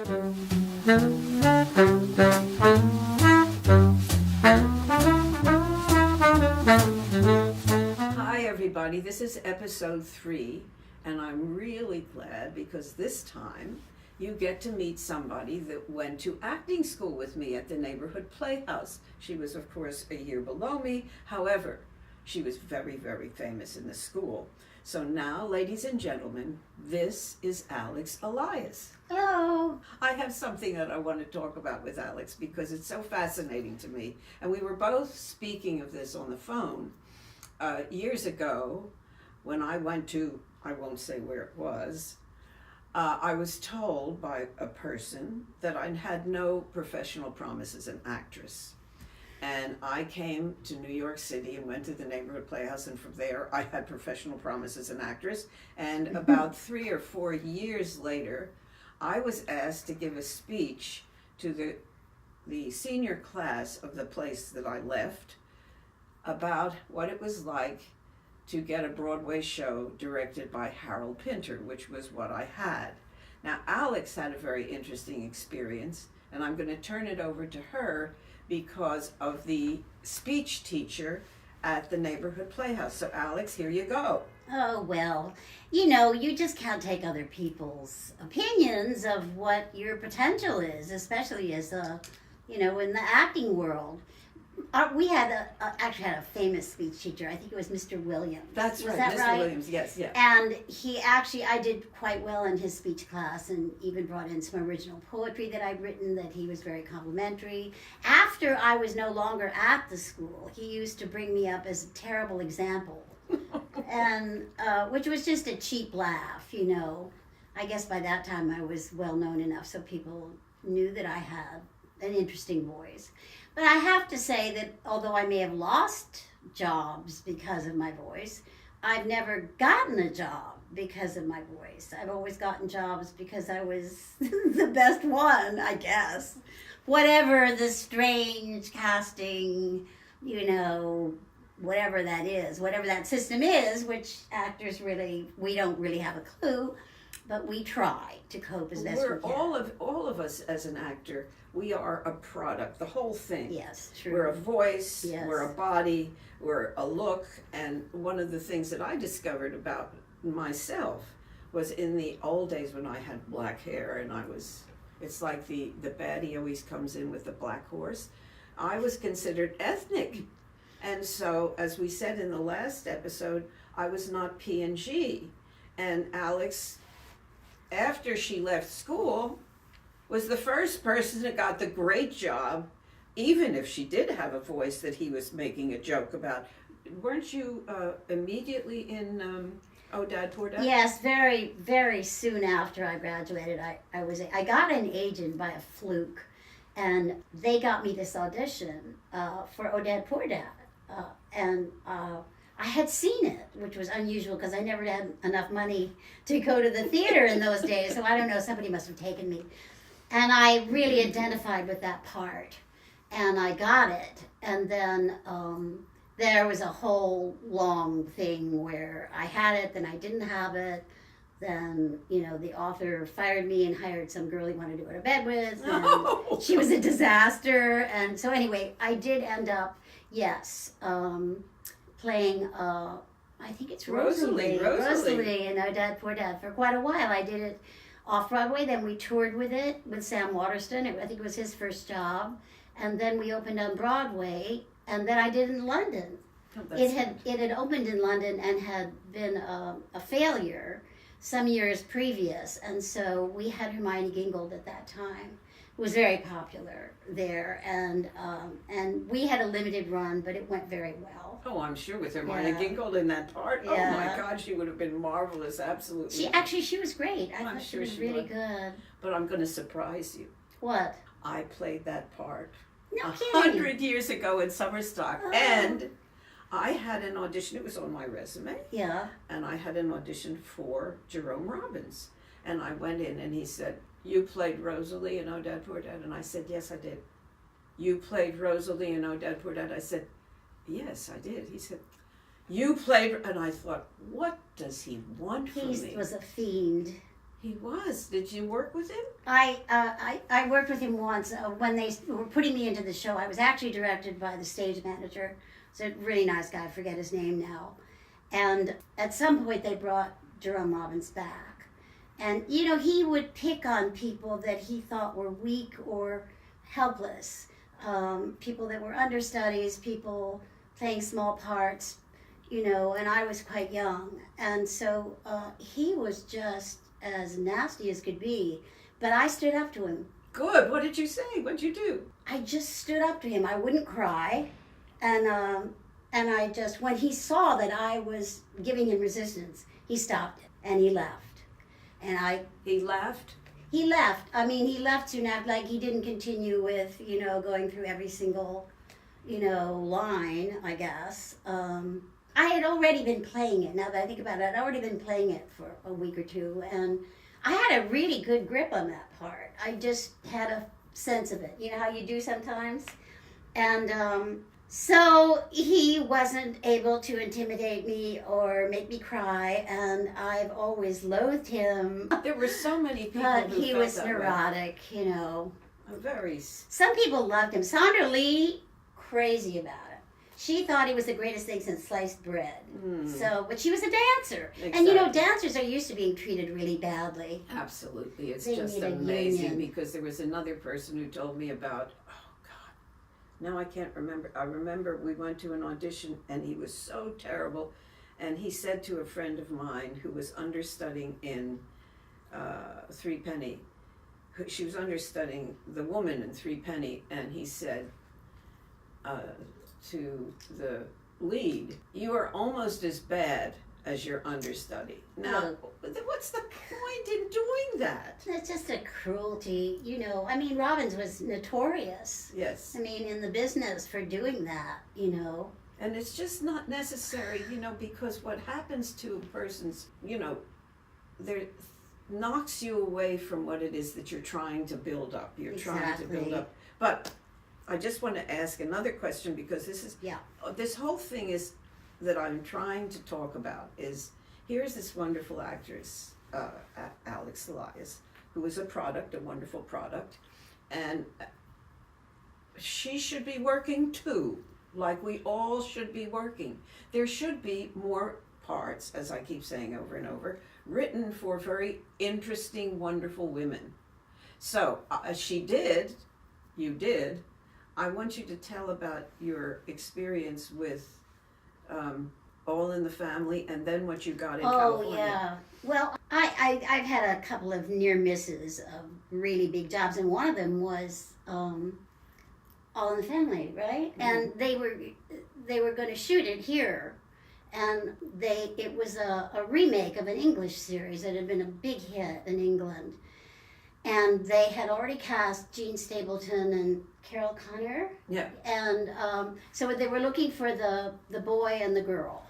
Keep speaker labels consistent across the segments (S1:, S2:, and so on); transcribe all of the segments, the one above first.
S1: Hi everybody, this is episode 3, and I'm really glad because this time you get to meet somebody that went to acting school with me at the neighborhood playhouse. She was, of course, a year below me. However, she was very, very famous in the school. So now, ladies and gentlemen, this is Alix Elias.
S2: Hello.
S1: I have something that I want to talk about with Alix because it's so fascinating to me. And we were both speaking of this on the phone years ago when I went to, I won't say where it was, I was told by a person that I had no professional promise as an actress. And I came to New York City and went to the neighborhood playhouse, and from there I had professional promise as an actress. And about 3 or 4 years later, I was asked to give a speech to the senior class of the place that I left about what it was like to get a Broadway show directed by Harold Pinter, which was what I had. Now, Alix had a very interesting experience, and I'm going to turn it over to her because of the speech teacher at the neighborhood playhouse. So Alix, here you go.
S2: Oh, well, you just can't take other people's opinions of what your potential is, especially as in the acting world. We actually had a famous speech teacher. I think it was Mr. Williams.
S1: That's right,
S2: Mr.
S1: Right? Williams, yes.
S2: And I did quite well in his speech class and even brought in some original poetry that I'd written that he was very complimentary. After I was no longer at the school, he used to bring me up as a terrible example, and which was just a cheap laugh, I guess by that time I was well known enough so people knew that I had an interesting voice. But I have to say that although I may have lost jobs because of my voice, I've never gotten a job because of my voice. I've always gotten jobs because I was the best one, I guess. Whatever the strange casting, whatever that is, whatever that system is, which actors we don't really have a clue, but we try to cope as best we can.
S1: All of us as an actor, we are a product, the whole thing.
S2: Yes, true.
S1: We're a voice,
S2: yes.
S1: We're a body, we're a look, and one of the things that I discovered about myself was in the old days when I had black hair and it's like the baddie always comes in with the black horse. I was considered ethnic. And so, as we said in the last episode, I was not P&G. And Alix, after she left school, was the first person that got the great job, even if she did have a voice that he was making a joke about. Weren't you immediately in Oh Dad, Poor Dad?
S2: Yes, very, very soon after I graduated, I got an agent by a fluke, and they got me this audition for Oh Dad, Poor Dad. I had seen it, which was unusual because I never had enough money to go to the theater in those days, so I don't know, somebody must have taken me. And I really identified with that part, and I got it. And then there was a whole long thing where I had it, then I didn't have it. Then, the author fired me and hired some girl he wanted to go to bed with. And she was a disaster. And so anyway, I did end up, playing, I think it's Rosalie in Oh Dad, Poor Dad for quite a while. I did it off-Broadway, then we toured with it with Sam Waterston. I think it was his first job. And then we opened on Broadway, and then I did it in London.
S1: Oh,
S2: it had opened in London and had been a failure some years previous, and so we had Hermione Gingold at that time, who was very popular there, and we had a limited run, but it went very well.
S1: Oh, I'm sure with Hermione Gingold in that part. Yeah. Oh my God, she would have been marvelous, absolutely.
S2: She was great. I thought she was really good.
S1: But I'm going to surprise you.
S2: What?
S1: I played that part
S2: 100
S1: years ago in Summerstock, and I had an audition. It was on my resume.
S2: Yeah.
S1: And I had an audition for Jerome Robbins, and I went in, and he said, "You played Rosalie in Oh Dad, Poor Dad?" And I said, "Yes, I did." "You played Rosalie in Oh Dad, Poor Dad?" I said, "Yes, I did." He said, "You played," and I thought, what does he want from me?
S2: He was a fiend.
S1: He was. Did you work with him?
S2: I worked with him once when they were putting me into the show. I was actually directed by the stage manager. He's a really nice guy. I forget his name now. And at some point they brought Jerome Robbins back. And, you know, he would pick on people that he thought were weak or helpless. People that were understudies, people playing small parts, you know, and I was quite young. And so he was just as nasty as could be. But I stood up to him.
S1: Good. What did you say? What'd you do?
S2: I just stood up to him. I wouldn't cry. And I just, when he saw that I was giving him resistance, he stopped it and he left. And
S1: He left?
S2: He left. I mean, he left soon after, like he didn't continue with, you know, going through every single, you know, line, I guess. I had already been playing it. Now that I think about it, I'd already been playing it for a week or two. And I had a really good grip on that part. I just had a sense of it. You know how you do sometimes? And so he wasn't able to intimidate me or make me cry, and I've always loathed him.
S1: There were so many people
S2: But
S1: who
S2: he
S1: felt
S2: was
S1: that way.
S2: neurotic, you know.
S1: Very.
S2: Some people loved him. Sandra Lee, crazy about it. She thought he was the greatest thing since sliced bread. So, but she was a dancer. And you know,
S1: Exactly.
S2: dancers are used to being treated really badly.
S1: Absolutely. It's
S2: They
S1: just
S2: need a
S1: amazing
S2: union.
S1: because there was another person who told me about, oh God, now I can't remember. I remember we went to an audition and he was so terrible. And he said to a friend of mine who was understudying in Three Penny, she was understudying the woman in Three Penny, and he said to the lead, "You are almost as bad as your understudy." Now, what's the point in doing that?
S2: It's just a cruelty, you know. I mean, Robbins was notorious.
S1: Yes.
S2: I mean, in the business for doing that, you know.
S1: And it's just not necessary, you know, because what happens to a person's, you know, there knocks you away from what it is that you're trying to build up. You're trying to build
S2: Exactly.
S1: up. But I just want to ask another question because this is,
S2: Yeah.
S1: this whole thing is that I'm trying to talk about is, here's this wonderful actress, Alix Elias, who is a product, a wonderful product, and she should be working too, like we all should be working. There should be more parts, as I keep saying over and over, written for very interesting, wonderful women. So, you did, I want you to tell about your experience with All in the Family and then what you got in California.
S2: Oh, yeah. Well, I've had a couple of near misses of really big jobs, and one of them was All in the Family, right?
S1: Mm-hmm.
S2: And they were going to shoot it here, and it was a remake of an English series that had been a big hit in England. And they had already cast Gene Stapleton and Carol Connor.
S1: Yeah.
S2: And so they were looking for the boy and the girl.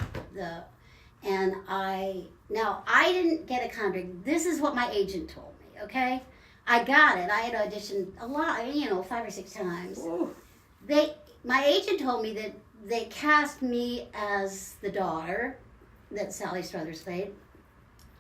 S2: And I didn't get a contract. This is what my agent told me, okay? I got it. I had auditioned a lot, you know, 5 or 6 times.
S1: Ooh.
S2: My agent told me that they cast me as the daughter that Sally Struthers played,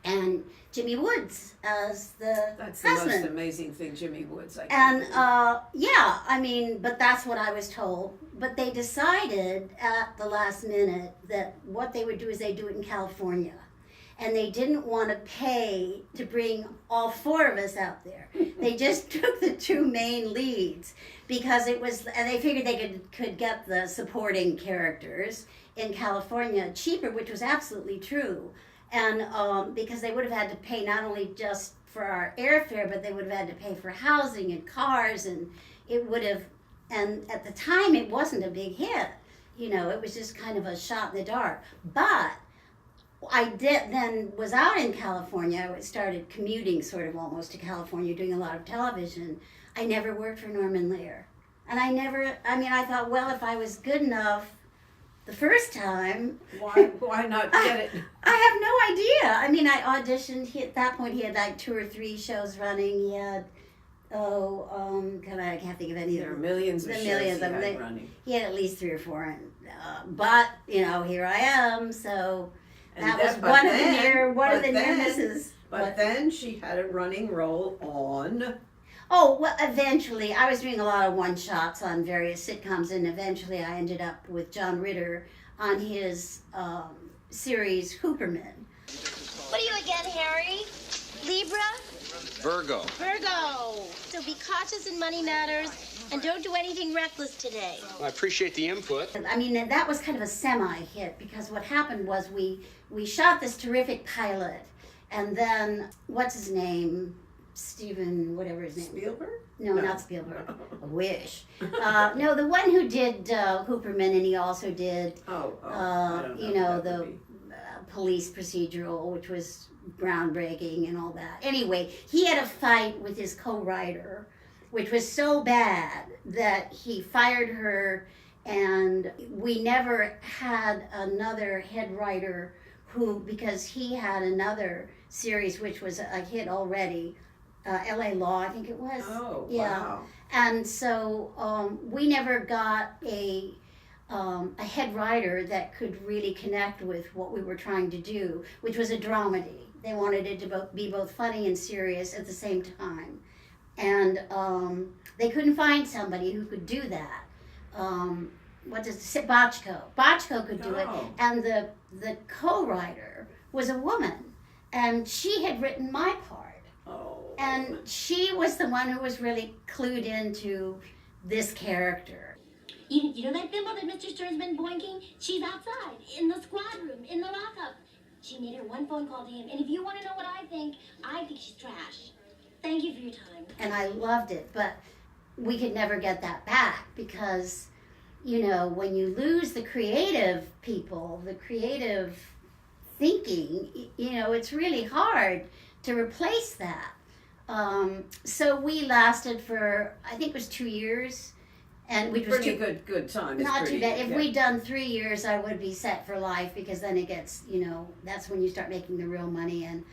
S2: and Jimmy Woods as the
S1: That's the
S2: husband.
S1: most amazing thing, Jimmy Woods. I
S2: And
S1: can't
S2: yeah, I mean, but that's what I was told. But they decided at the last minute that what they would do is they'd do it in California. And they didn't want to pay to bring all 4 of us out there. They just took the 2 main leads because it was, and they figured they could get the supporting characters in California cheaper, which was absolutely true. And because they would have had to pay not only just for our airfare, but they would have had to pay for housing and cars, and it would have, and at the time it wasn't a big hit. You know, it was just kind of a shot in the dark. But I was out in California. I started commuting sort of almost to California, doing a lot of television. I never worked for Norman Lear. And I thought, well, if I was good enough the first time,
S1: why not get it?
S2: I have no idea. I mean, I auditioned. At that point, he had like 2 or 3 shows running. He had, I can't think of any of
S1: There are
S2: them.
S1: millions of
S2: The
S1: shows
S2: millions
S1: he
S2: of them.
S1: had running.
S2: He had at least 3 or 4. But, you know, here I am. So that was one of the near misses.
S1: But then she had a running role on.
S2: Oh, well, eventually, I was doing a lot of one-shots on various sitcoms, and eventually I ended up with John Ritter on his series Hooperman.
S3: What are you again, Harry? Libra?
S4: Virgo.
S3: Virgo. So be cautious in money matters and don't do anything reckless today.
S4: Well, I appreciate the input.
S2: I mean, that was kind of a semi-hit because what happened was we shot this terrific pilot, and then, what's his name? Steven, whatever his name.
S1: Spielberg?
S2: No, not Spielberg. I wish. No, the one who did Hooperman, and he also did,
S1: I don't
S2: you know, the police procedural, which was groundbreaking and all that. Anyway, he had a fight with his co-writer, which was so bad that he fired her, and we never had another head writer because he had another series which was a hit already, L.A. Law, I think it was.
S1: Oh,
S2: yeah.
S1: wow.
S2: And so we never got a head writer that could really connect with what we were trying to do, which was a dramedy. They wanted it to be both funny and serious at the same time. And they couldn't find somebody who could do that. Bochco. Bochco could do it. And the co-writer was a woman. And she had written my part. And she was the one who was really clued into this character.
S3: You know that bimbo that Mr. Stern's been boinking? She's outside, in the squad room, in the lockup. She made her one phone call to him, and if you want to know what I think she's trash. Thank you for your time.
S2: And I loved it, but we could never get that back because, you know, when you lose the creative people, the creative thinking, you know, it's really hard to replace that. So we lasted for, I think it was 2 years. And which was
S1: pretty good time.
S2: Not too bad. If we'd done 3 years, I would be set for life because then it gets, you know, that's when you start making the real money and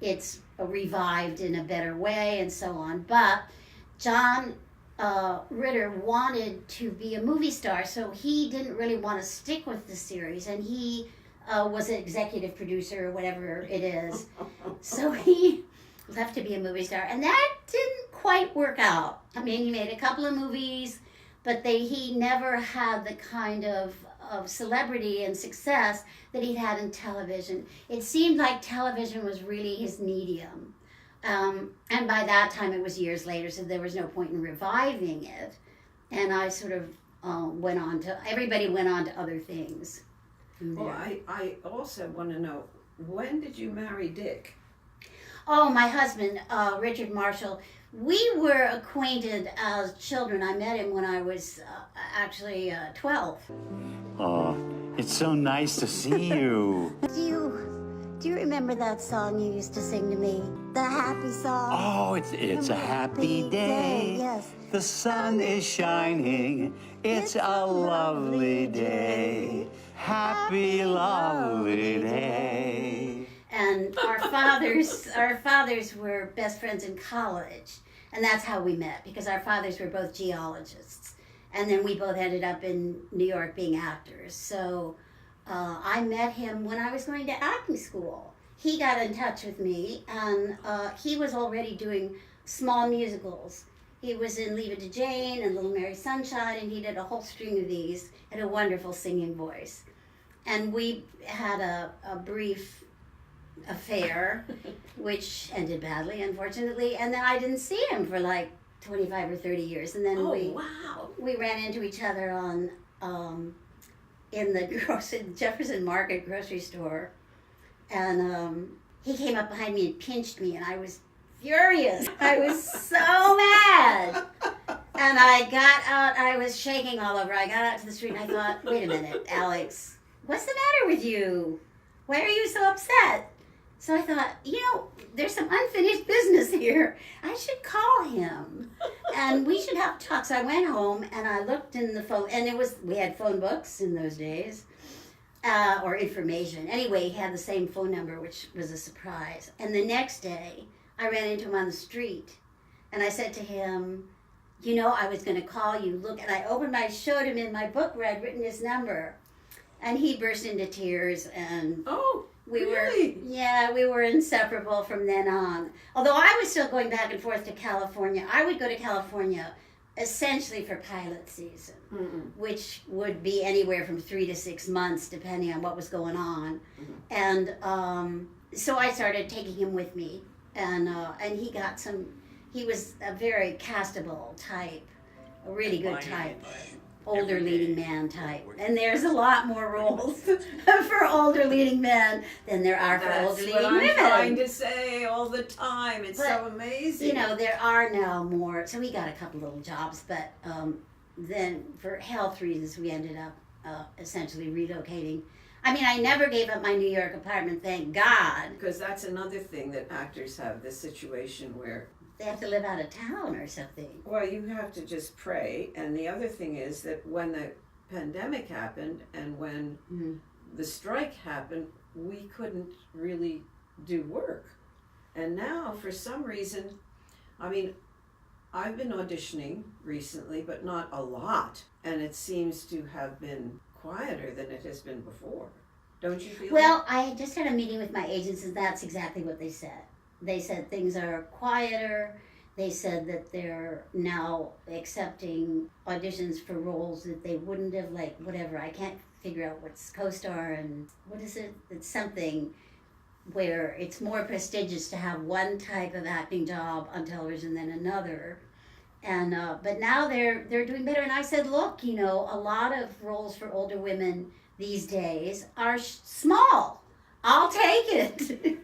S2: it's revived in a better way and so on. But John Ritter wanted to be a movie star, so he didn't really want to stick with the series, and he was an executive producer or whatever it is. So he left to be a movie star, and that didn't quite work out. I mean, he made a couple of movies, but he never had the kind of celebrity and success that he'd had in television. It seemed like television was really his medium. And by that time, it was years later, so there was no point in reviving it. And I sort of everybody went on to other things.
S1: Well, I also want to know, when did you marry Dick?
S2: Oh, my husband, Richard Marshall. We were acquainted as children. I met him when I was actually 12.
S5: Oh, it's so nice to see you.
S2: Do you remember that song you used to sing to me? The happy song?
S5: Oh, it's a happy day.
S2: Yes.
S5: The sun is shining. It's a lovely day. Happy, lovely day.
S2: And our fathers were best friends in college. And that's how we met, because our fathers were both geologists. And then we both ended up in New York being actors. So I met him when I was going to acting school. He got in touch with me, and he was already doing small musicals. He was in Leave It to Jane and Little Mary Sunshine, and he did a whole string of these, had a wonderful singing voice. And we had a brief affair, which ended badly, unfortunately, and then I didn't see him for like 25 or 30 years, and then we ran into each other on in the Jefferson Market grocery store, and he came up behind me and pinched me, and I was furious. I was so mad, and I got out. I was shaking all over. I got out to the street, and I thought, wait a minute, Alex, what's the matter with you? Why are you so upset? So I thought, there's some unfinished business here. I should call him, and we should have a talk. So I went home, and I looked in the phone, and we had phone books in those days, or information. Anyway, he had the same phone number, which was a surprise. And the next day, I ran into him on the street, and I said to him, I was going to call you. Look, and I showed him in my book where I'd written his number, and he burst into tears, and
S1: Really?
S2: We were inseparable from then on. Although I was still going back and forth to California. I would go to California essentially for pilot season, which would be anywhere from 3 to 6 months, depending on what was going on. And so I started taking him with me, and he got some. He was a very castable type, a really good type. Older leading man type. And there's a lot more roles for older leading men than there are for older leading women.
S1: That's what I'm trying to say all the time. It's so amazing.
S2: You know, there are now more. So we got a couple little jobs, but then for health reasons, we ended up essentially relocating. I mean, I never gave up my New York apartment, thank God.
S1: Because that's another thing that actors have, this situation where
S2: they have to live out of town or something.
S1: Well, you have to just pray. And the other thing is that when the pandemic happened and when the strike happened, we couldn't really do work. And now, for some reason, I mean, I've been auditioning recently, but not a lot. And it seems to have been quieter than it has been before. Don't you feel
S2: Well, I just had a meeting with my agents, and that's exactly what they said. They said things are quieter. They said that they're now accepting auditions for roles that they wouldn't have, like, whatever. I can't figure out what's co-star and what is it? It's something where it's more prestigious to have one type of acting job on television than another. And but now they're doing better. And I said, look, you know, a lot of roles for older women these days are small. I'll take it.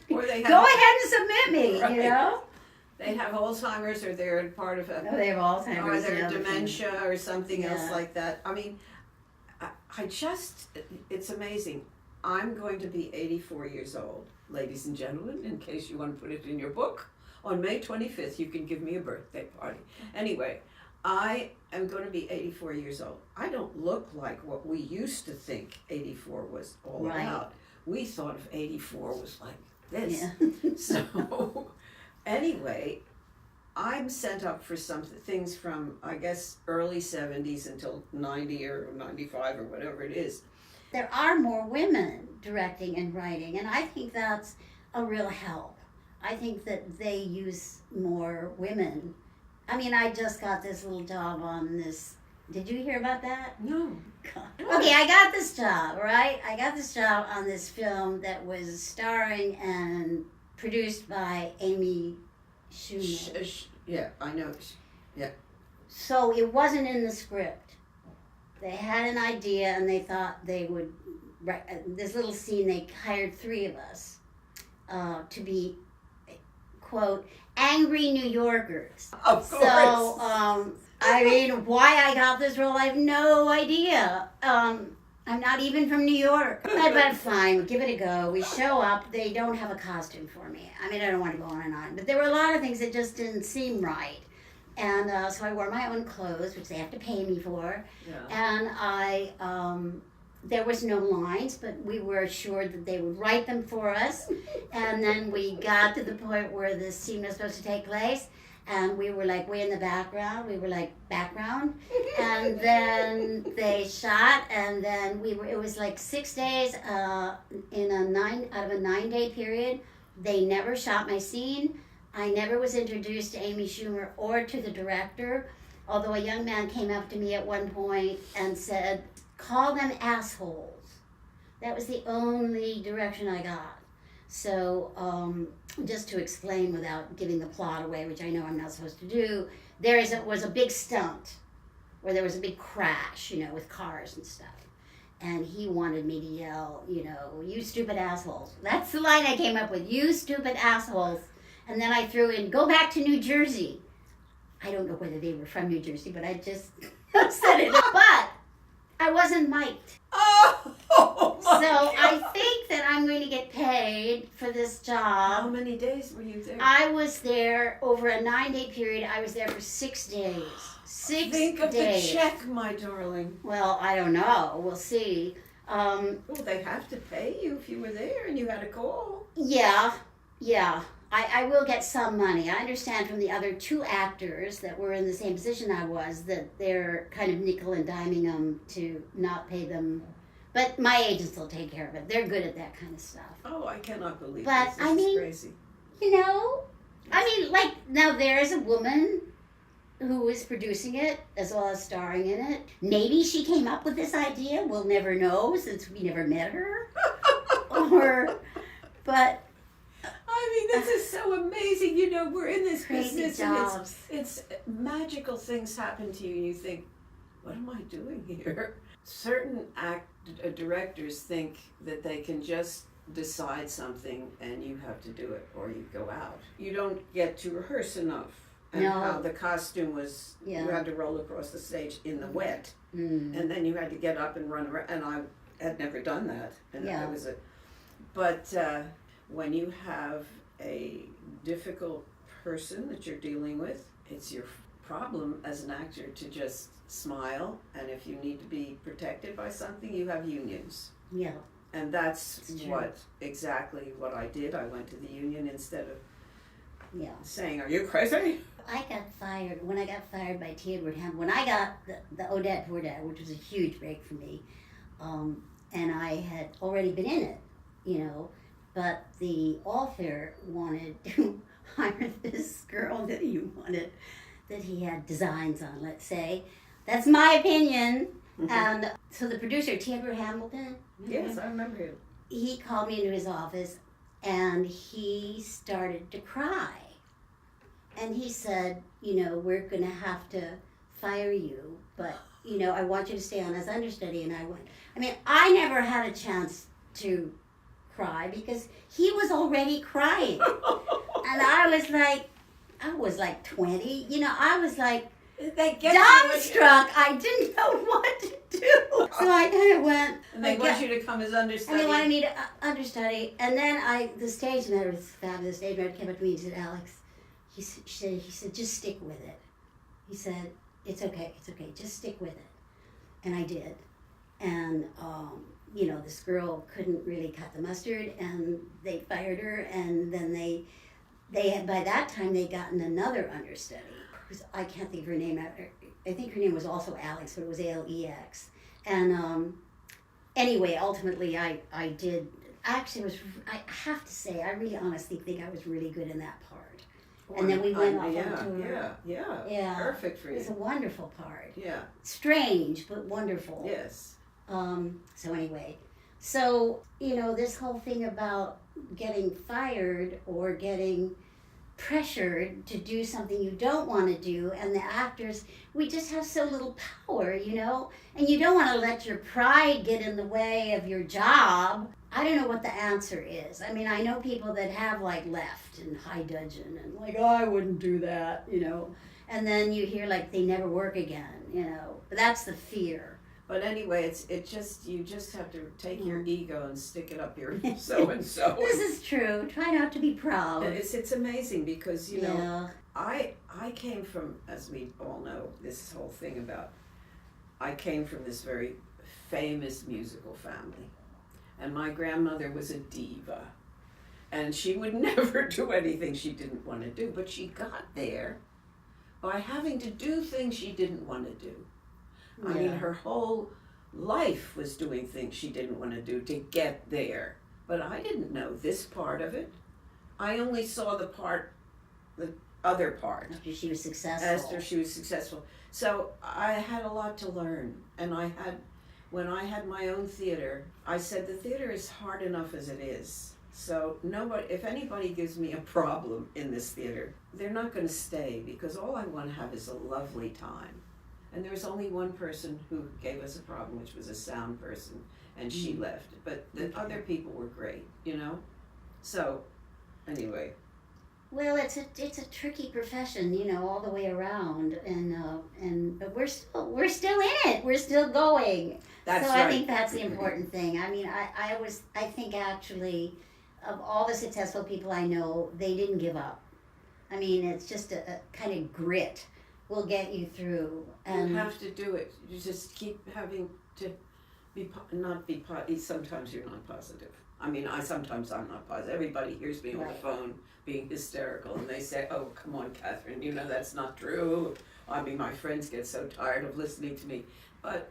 S1: Or they have,
S2: Go ahead and submit me,
S1: Right.
S2: you know?
S1: They have Alzheimer's, or they're part of
S2: No, they have Alzheimer's.
S1: or they're
S2: yeah,
S1: dementia or something else
S2: Yeah.
S1: like that. I mean, I just, it's amazing. I'm going to be 84 years old, ladies and gentlemen, in case you want to put it in your book. On May 25th, you can give me a birthday party. Anyway, I am going to be 84 years old. I don't look like what we used to think 84 was all
S2: Right.
S1: about. We thought of 84 was like this.
S2: Yeah.
S1: So, anyway, I'm sent up for some things from, I guess, early 70s until 90 or 95 or whatever it is.
S2: There are more women directing and writing, and I think that's a real help. I think that they use more women. I mean, I just got this little job on this. Did you hear about that?
S1: No.
S2: Okay, I got this job, right? I got this job on this film that was starring and produced by Amy Schumer.
S1: Yeah, I know.
S2: So it wasn't in the script. They had an idea and they thought they would write this little scene. They hired 3 of us to be, quote, angry New Yorkers.
S1: Of course.
S2: So, I mean, why I got this role, I have no idea. I'm not even from New York. But fine, we'll give it a go. We show up. They don't have a costume for me. I mean, I don't want to go on and on. But there were a lot of things that just didn't seem right. And so I wore my own clothes, which they have to pay me for.
S1: Yeah.
S2: And there was no lines, but we were assured that they would write them for us. And then we got to the point where the scene was supposed to take place. And we were like way in the background. We were like background. And then they shot, and then it was like 6 days out of a 9-day period. They never shot my scene. I never was introduced to Amy Schumer or to the director, although a young man came up to me at one point and said, call them assholes. That was the only direction I got. So, just to explain without giving the plot away, which I know I'm not supposed to do, was a big stunt where there was a big crash, you know, with cars and stuff. And he wanted me to yell, you know, you stupid assholes. That's the line I came up with, you stupid assholes. And then I threw in, go back to New Jersey. I don't know whether they were from New Jersey, but I just said it. But I wasn't mic'd.
S1: Oh,
S2: So I think that I'm going to get paid for this
S1: How
S2: job.
S1: many days were you there?
S2: I was there over a 9-day period. I was there for 6 days. 6
S1: Think of
S2: days.
S1: the check, my darling.
S2: Well, I don't know. We'll see.
S1: Well, they have to pay you if you were there and you had a call.
S2: Yeah. I will get some money. I understand from the other 2 actors that were in the same position I was that they're kind of nickel and diming them to not pay them But my agents will take care of it. They're good at that kind of stuff.
S1: Oh, I cannot believe
S2: But,
S1: this. This
S2: I
S1: is
S2: mean-
S1: crazy.
S2: You know? I mean, like, now there is a woman who is producing it as well as starring in it. Maybe she came up with this idea. We'll never know since we never met her. But
S1: I mean, this is so amazing. You know, we're in this
S2: crazy
S1: business
S2: jobs.
S1: and it's magical things happen to you and you think, what am I doing here? Certain directors think that they can just decide something and you have to do it or you go out. You don't get to rehearse enough. And
S2: No.
S1: how the costume was,
S2: Yeah.
S1: you had to roll across the stage in the wet.
S2: mm,
S1: And then you had to get up and run around, and I had never done that. And
S2: Yeah.
S1: it was but when you have a difficult person that you're dealing with, it's your problem as an actor to just smile, and if you need to be protected by something, you have unions.
S2: yeah.
S1: And that's
S2: It's true.
S1: exactly what I did. I went to the union instead of
S2: Yeah.
S1: saying, "Are you crazy?"
S2: I got fired when I got fired by T. Edward Ham. When I got the Odette Poor Dad, which was a huge break for me, and I had already been in it, you know, but the author wanted to hire this girl that he had designs on. Let's say, that's my opinion. And so the producer, T. Edward Hamilton,
S1: Yes, I remember him.
S2: he called me into his office and he started to cry. And he said, you know, we're going to have to fire you, but, you know, I want you to stay on as understudy. And I went, I mean, I never had a chance to cry because he was already crying. And I was like 20, you know, I was like,
S1: They get you when
S2: dumbstruck. I didn't know what to do. So I kind of went.
S1: and they
S2: I
S1: want
S2: got-
S1: you to come as understudy.
S2: And they wanted me to understudy. And then the stage manager, this fabulous stage manager, came up to me and said, Alex, he said, just stick with it. He said, it's okay, just stick with it. And I did. And, you know, this girl couldn't really cut the mustard, and they fired her, and then they had, by that time, they'd gotten another understudy. I can't think of her name. I think her name was also Alex, but it was Alex. And anyway, ultimately, I did. Actually, I have to say, I really honestly think I was really good in that part. And then we went off on tour.
S1: Yeah. Perfect for
S2: It was a
S1: you.
S2: wonderful part.
S1: Yeah.
S2: Strange, but wonderful.
S1: Yes.
S2: So anyway, so, you know, this whole thing about getting fired or getting pressured to do something you don't want to do, and the actors, we just have so little power, you know, and you don't want to let your pride get in the way of your job. I don't know what the answer is. I mean, I know people that have like left in high dudgeon and like, oh, I wouldn't do that, you know, and then you hear like they never work again, you know, but that's the fear.
S1: But anyway, you just have to take your ego and stick it up your so and so.
S2: This is true. Try not to be proud.
S1: It's amazing because you know
S2: Yeah.
S1: I came from, as we all know, this whole thing about I came from this very famous musical family, and my grandmother was a diva, and she would never do anything she didn't want to do, but she got there by having to do things she didn't want to do. I mean,
S2: Yeah.
S1: her whole life was doing things she didn't want to do to get there. But I didn't know this part of it. I only saw the other part,
S2: After she was successful.
S1: after she was successful. So I had a lot to learn. And when I had my own theater, I said the theater is hard enough as it is. So if anybody gives me a problem in this theater, they're not going to stay, because all I want to have is a lovely time. And there was only one person who gave us a problem, which was a sound person, and she left. But the other people were great, you know? So, anyway.
S2: Well, it's a tricky profession, you know, all the way around, but we're still in it. We're still going.
S1: That's
S2: so
S1: right.
S2: I think that's the important thing. I mean, I think actually, of all the successful people I know, they didn't give up. I mean, it's just a kind of grit will get you through. And
S1: You have to do it. You just keep having to sometimes you're not positive. I mean, sometimes I'm not positive. Everybody hears me on the
S2: Right.
S1: phone being hysterical, and they say, oh, come on, Catherine, you know that's not true. I mean, my friends get so tired of listening to me. But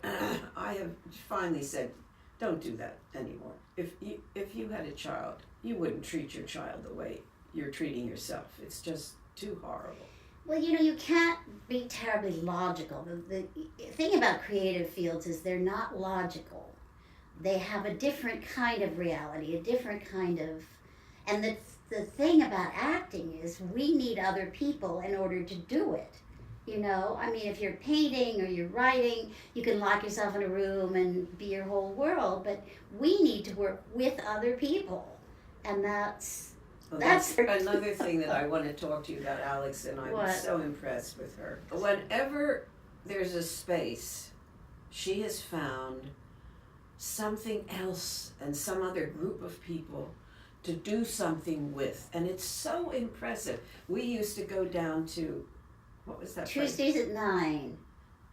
S1: I have finally said, don't do that anymore. If you had a child, you wouldn't treat your child the way you're treating yourself. It's just too horrible.
S2: Well, you can't be terribly logical. The thing about creative fields is they're not logical. They have a different kind of reality, a different kind of... And the thing about acting is we need other people in order to do it. I mean, if you're painting or you're writing, you can lock yourself in a room and be your whole world, but we need to work with other people. And that's
S1: another thing that I want to talk to you about, Alix, and I'm
S2: What?
S1: so impressed with her. Whenever there's a space, she has found something else and some other group of people to do something with, and it's so impressive. We used to go down to, what was that place?
S2: Tuesdays at 9.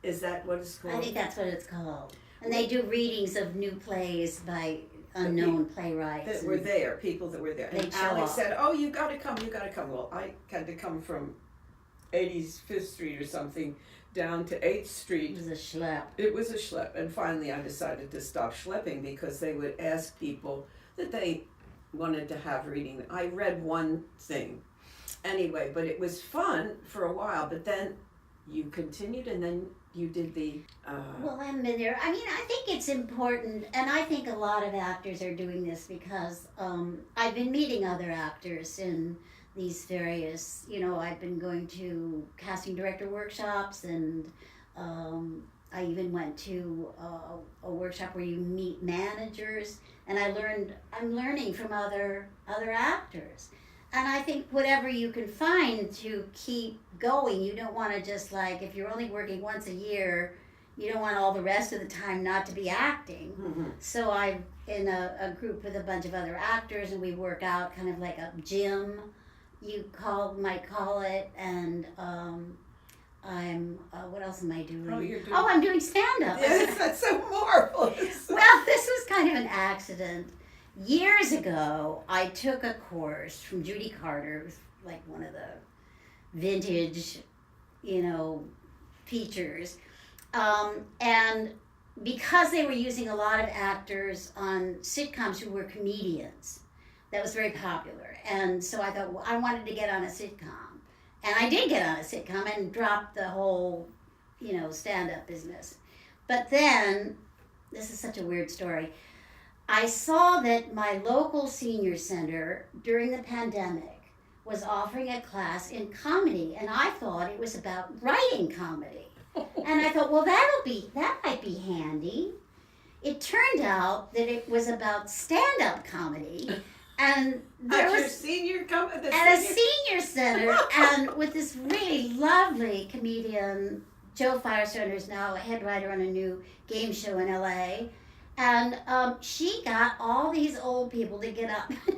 S1: Is that what it's called?
S2: I think that's what it's called. And they do readings of new plays by unknown playwrights.
S1: That were there, people that were there.
S2: They'd
S1: And
S2: show
S1: Alix
S2: up.
S1: said, oh, you gotta come. Well, I had to come from 85th Street or something down to 8th Street.
S2: It was a schlep.
S1: It was a schlep, and finally I decided to stop schlepping because they would ask people that they wanted to have reading. I read one thing anyway, but it was fun for a while, but then you continued and then you did the...
S2: Well, I've been there. I mean, I think it's important, and I think a lot of actors are doing this because I've been meeting other actors in these various, I've been going to casting director workshops, and I even went to a workshop where you meet managers, and I'm learning from other actors. And I think whatever you can find to keep going, you don't want to just if you're only working once a year, you don't want all the rest of the time not to be acting.
S1: Mm-hmm.
S2: So I'm in a group with a bunch of other actors, and we work out kind of like a gym, might call it, and I'm, what else am I doing?
S1: Oh, you're doing...
S2: I'm doing stand-up.
S1: Yes, that's so marvelous.
S2: Well, this was kind of an accident. Years ago, I took a course from Judy Carter, who's like one of the vintage, teachers. And because they were using a lot of actors on sitcoms who were comedians, that was very popular. And so I thought, well, I wanted to get on a sitcom. And I did get on a sitcom and dropped the whole, stand-up business. But then, this is such a weird story, I saw that my local senior center during the pandemic was offering a class in comedy, and I thought it was about writing comedy. And I thought, well, that might be handy. It turned out that it was about stand-up comedy, and there was
S1: a senior
S2: center, and with this really lovely comedian, Joe Firestone, who's now a head writer on a new game show in LA. And she got all these old people to get up and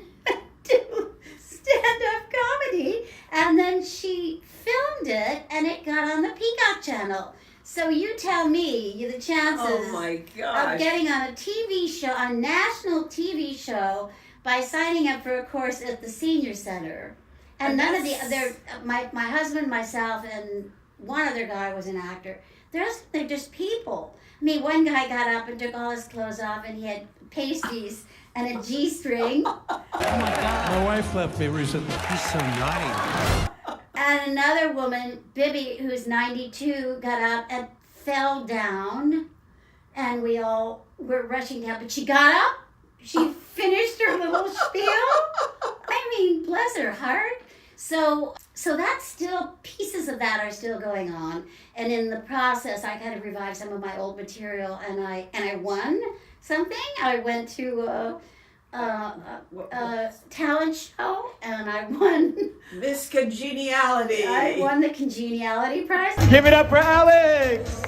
S2: do stand-up comedy. And then she filmed it, and it got on the Peacock channel. So you tell me the chances of getting on a TV show, a national TV show, by signing up for a course at the senior center. And none of the other, my husband, myself, and one other guy was an actor. They're just people. I mean, one guy got up and took all his clothes off, and he had pasties and a G-string.
S6: Oh my God. My wife left me recently. He's so naughty.
S2: And another woman, Bibby, who's 92, got up and fell down, and we all were rushing down. But she got up. She finished her little spiel. I mean, bless her heart. So that's still, pieces of that are still going on. And in the process, I kind of revived some of my old material, and I won something. I went to a talent show, and I won.
S1: Miss Congeniality.
S2: I won the Congeniality Prize.
S6: Give it up for Alix!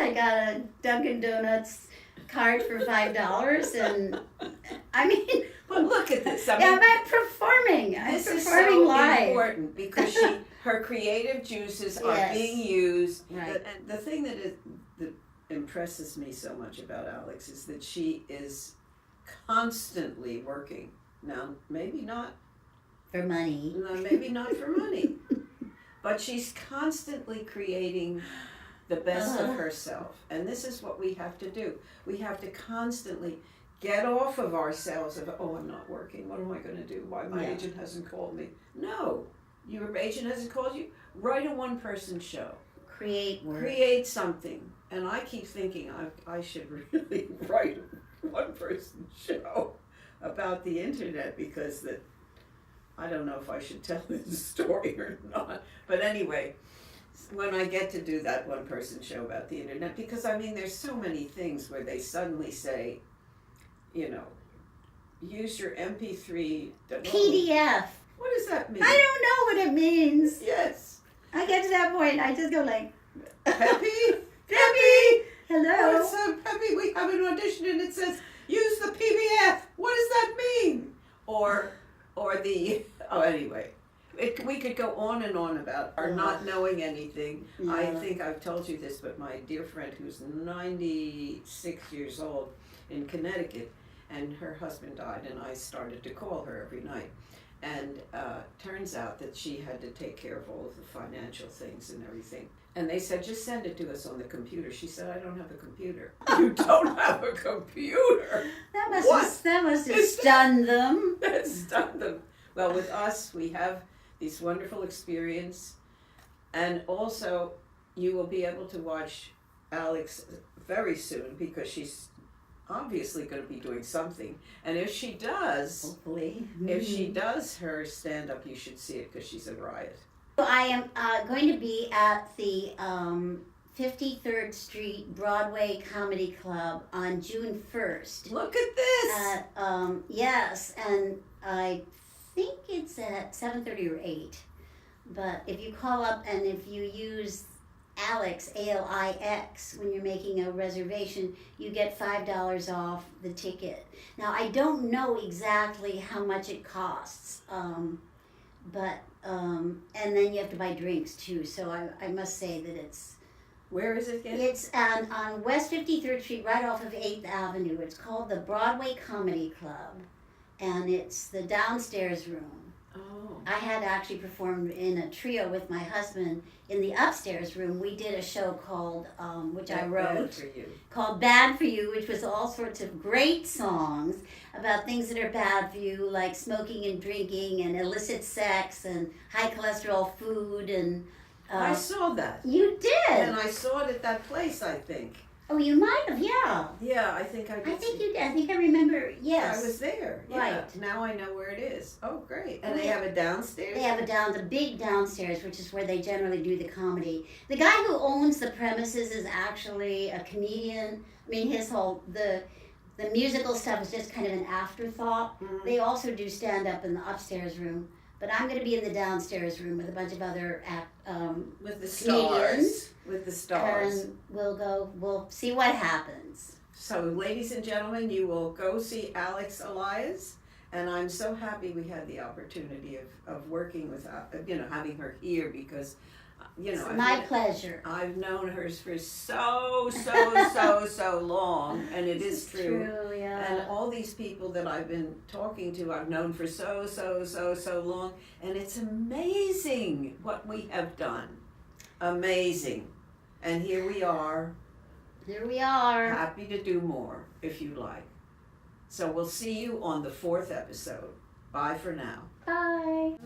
S2: I got a Dunkin' Donuts card for $5, and I mean...
S1: But look at this. I
S2: Yeah,
S1: mean,
S2: I'm performing. I'm
S1: this is
S2: performing
S1: so
S2: live.
S1: important because her creative juices are
S2: Yes.
S1: being used.
S2: Right.
S1: And the thing that impresses me so much about Alix is that she is constantly working. Now, maybe not
S2: For money.
S1: for money, but she's constantly creating the best of herself. And this is what we have to do. We have to constantly get off of ourselves of, oh, I'm not working. What am I going to do? Why my agent hasn't called me? No, your agent hasn't called you. Write a one-person show.
S2: Create work.
S1: Create something. And I keep thinking I should really write a one-person show about the internet, because that I don't know if I should tell this story or not. But anyway, when I get to do that one-person show about the internet, because I mean, there's so many things where they suddenly say, you know, use your MP3
S2: PDF.
S1: What does that mean?
S2: I don't know what it means.
S1: Yes.
S2: I get to that point, I just go like,
S1: Peppy? Peppy!
S2: hello.
S1: What's up, Peppy? We have an audition and it says, use the PBF. What does that mean? Or anyway. We could go on and on about our not knowing anything.
S2: Yeah.
S1: I think I've told you this, but my dear friend who's 96 years old in Connecticut, and her husband died, and I started to call her every night. And turns out that she had to take care of all of the financial things and everything. And they said, just send it to us on the computer. She said, I don't have a computer. You don't have a computer?
S2: That must have stunned them.
S1: That stunned them. Well, with us, we have this wonderful experience. And also, you will be able to watch Alix very soon, because she's obviously going to be doing something. And if she does,
S2: Hopefully.
S1: if she does her stand-up, you should see it, because she's a riot.
S2: I am going to be at the 53rd Street Broadway Comedy Club on June 1st.
S1: Look at this!
S2: Yes, and I think it's at 7:30 or 8. But if you call up and if you use Alix, ALIX, when you're making a reservation, you get $5 off the ticket. Now, I don't know exactly how much it costs, but and then you have to buy drinks too. So I must say that
S1: Where is it again?
S2: it's on West 53rd Street, right off of 8th Avenue. It's called the Broadway Comedy Club, and it's the downstairs room.
S1: Oh.
S2: I had actually performed in a trio with my husband in the upstairs room. We did a show called, which I
S1: Bad
S2: wrote,
S1: for you.
S2: called Bad For You, which was all sorts of great songs about things that are bad for you, like smoking and drinking and illicit sex and high cholesterol food. And
S1: I saw that.
S2: you did.
S1: And I saw it at that place, I think.
S2: Oh, you might have, yeah.
S1: Yeah, I think I did.
S2: I think
S1: see-
S2: you did. I think I remember, yes.
S1: I was there. Yeah.
S2: Right.
S1: Now I know where it is. Oh, great. And
S2: Oh,
S1: they
S2: yeah.
S1: have it downstairs?
S2: They have the big downstairs, which is where they generally do the comedy. The guy who owns the premises is actually a comedian. I mean, his whole, the musical stuff is just kind of an afterthought.
S1: Mhm.
S2: They also do stand-up in the upstairs room. But I'm going to be in the downstairs room with a bunch of other
S1: With the
S2: comedians.
S1: stars. With the stars.
S2: And we'll see what happens.
S1: So, ladies and gentlemen, you will go see Alix Elias, and I'm so happy we had the opportunity of working with, having her here, because,
S2: It's my pleasure.
S1: I've known her for so long, and it is true.
S2: yeah.
S1: And all these people that I've been talking to, I've known for so long, and it's amazing what we have done. Amazing. And here we are,
S2: Here we are.
S1: happy to do more, if you like. So we'll see you on the 4th episode. Bye for now.
S2: Bye.